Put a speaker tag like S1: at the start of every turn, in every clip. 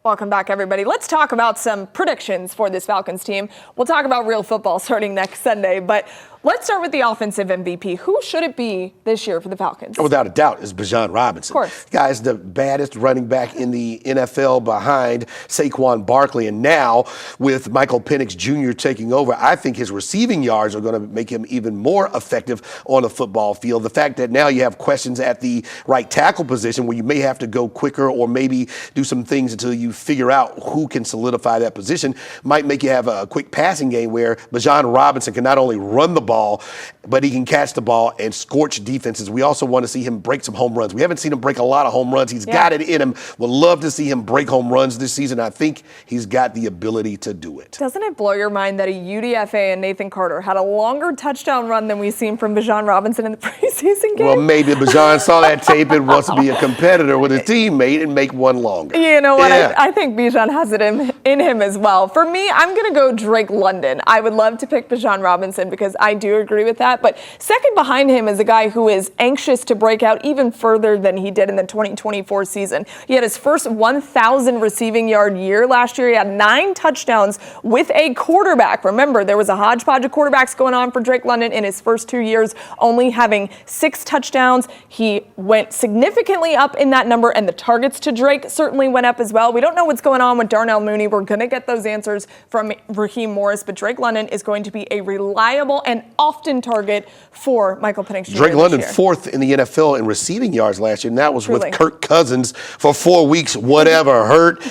S1: Welcome back, everybody. Let's talk about some predictions for this Falcons team. We'll talk about real football starting next Sunday, but let's start with the offensive MVP. Who should it be this year for the Falcons?
S2: Without a doubt, it's Bijan Robinson.
S1: Of course.
S2: The guy's the baddest running back in the NFL behind Saquon Barkley. And now with Michael Penix Jr. taking over, I think his receiving yards are going to make him even more effective on the football field. The fact that now you have questions at the right tackle position where you may have to go quicker or maybe do some things until you figure out who can solidify that position might make you have a quick passing game where Bijan Robinson can not only run the ball, but he can catch the ball and scorch defenses. We also want to see him break some home runs. We haven't seen him break a lot of home runs. He's got it in him. Would love to see him break home runs this season. I think he's got the ability to do it.
S1: Doesn't it blow your mind that a UDFA and Nathan Carter had a longer touchdown run than we've seen from Bijan Robinson in the preseason game?
S2: Well, maybe Bijan saw that tape and wants to be a competitor with his teammate and make one longer.
S1: You know what? Yeah. I think Bijan has it in him as well. For me, I'm going to go Drake London. I would love to pick Bijan Robinson because I do agree with that. But second behind him is a guy who is anxious to break out even further than he did in the 2024 season. He had his first 1,000 receiving yard year last year. He had 9 touchdowns with a quarterback. Remember, there was a hodgepodge of quarterbacks going on for Drake London in his first 2 years, only having 6 touchdowns. He went significantly up in that number, and the targets to Drake certainly went up as well. We don't know what's going on with Darnell Mooney. We're going to get those answers from Raheem Morris, but Drake London is going to be a reliable and often target for Michael Penix Jr.
S2: Drake London, 4th in the NFL in receiving yards last year, and that was with Kirk Cousins for 4 weeks, whatever, hurt,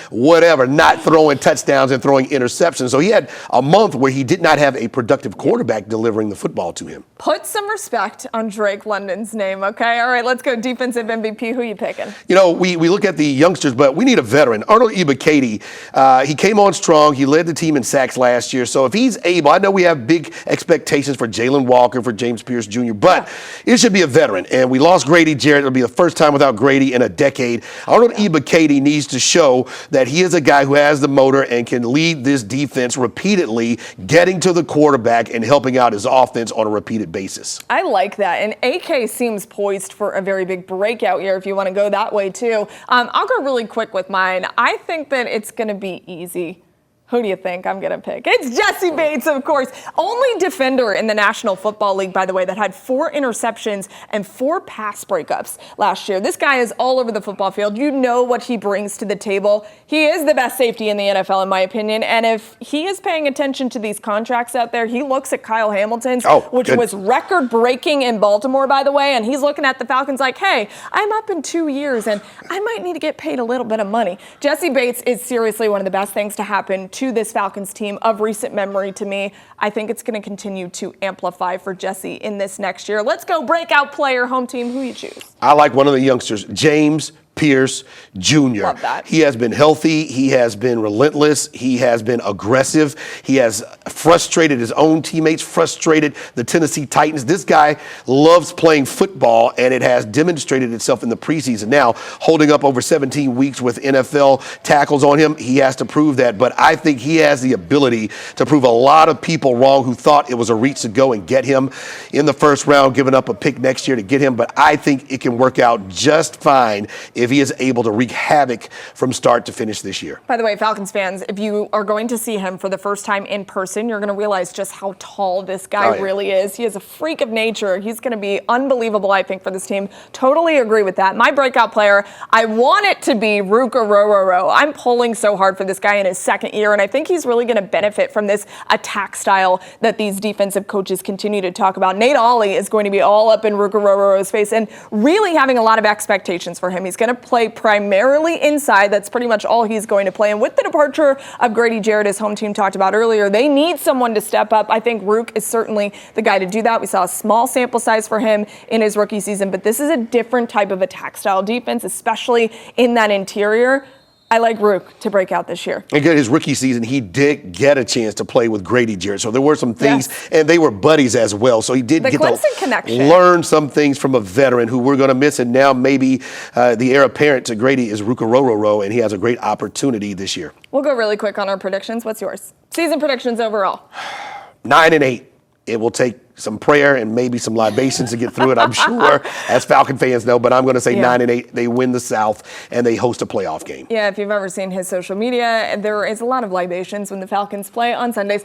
S2: whatever, not throwing touchdowns and throwing interceptions. So he had a month where he did not have a productive quarterback delivering the football to him.
S1: Put some respect on Drake London's name, okay? All right, let's go defensive MVP. Who are you picking?
S2: You know, we look at the youngsters, but we need a veteran. Arnold Ebiketie, he came on strong. He led the team in sacks last year. So if he's able, I know we have big expectations for Jalen Walker, for James Pierce Jr., but it should be a veteran. And we lost Grady Jarrett. It'll be the first time without Grady in a decade. Arnold Ebiketie needs to show that he is a guy who has the motor and can lead this defense repeatedly, getting to the quarterback and helping out his offense on a repeated basis.
S1: I like that. And AK seems poised for a very big breakout year if you want to go that way too. I'll go really quick with mine. I think that it's going to be easy. Who do you think I'm going to pick? It's Jessie Bates, of course. Only defender in the National Football League, by the way, that had 4 interceptions and 4 pass breakups last year. This guy is all over the football field. You know what he brings to the table. He is the best safety in the NFL, in my opinion. And if he is paying attention to these contracts out there, he looks at Kyle Hamilton's, which was record-breaking in Baltimore, by the way, and he's looking at the Falcons like, hey, I'm up in 2 years, and I might need to get paid a little bit of money. Jessie Bates is seriously one of the best things to happen to this Falcons team of recent memory to me. I think it's going to continue to amplify for Jessie in this next year. Let's go breakout player, home team. Who you choose?
S2: I like one of the youngsters, James Pierce Jr.
S1: Love that.
S2: He has been healthy. He has been relentless. He has been aggressive. He has frustrated his own teammates, frustrated the Tennessee Titans. This guy loves playing football, and it has demonstrated itself in the preseason. Now, holding up over 17 weeks with NFL tackles on him, he has to prove that. But I think he has the ability to prove a lot of people wrong who thought it was a reach to go and get him in the first round, giving up a pick next year to get him. But I think it can work out just fine if he is able to wreak havoc from start to finish this year.
S1: By the way, Falcons fans, if you are going to see him for the first time in person, you're going to realize just how tall this guy really is. He is a freak of nature. He's going to be unbelievable, I think, for this team. Totally agree with that. My breakout player, I want it to be Ruka Rororo. I'm pulling so hard for this guy in his second year, and I think he's really going to benefit from this attack style that these defensive coaches continue to talk about. Nate Ollie is going to be all up in Ruka Rororo's face and really having a lot of expectations for him. He's going to play primarily inside. That's pretty much all he's going to play. And with the departure of Grady Jarrett, as home team talked about earlier, they need someone to step up. I think Rook is certainly the guy to do that. We saw a small sample size for him in his rookie season, but this is a different type of attack style defense, especially in that interior. I like Rook to break out this year.
S2: And his rookie season, he did get a chance to play with Grady Jarrett. So there were some things, and they were buddies as well. So he did get to learn some things from a veteran who we're going to miss. And now maybe the heir apparent to Grady is Ruka Rororo, and he has a great opportunity this year.
S1: We'll go really quick on our predictions. What's yours? Season predictions overall.
S2: 9-8. It will take some prayer and maybe some libations to get through it, I'm sure, as Falcon fans know. But I'm going to say 9-8. They win the South and they host a playoff game.
S1: Yeah, if you've ever seen his social media, there is a lot of libations when the Falcons play on Sundays.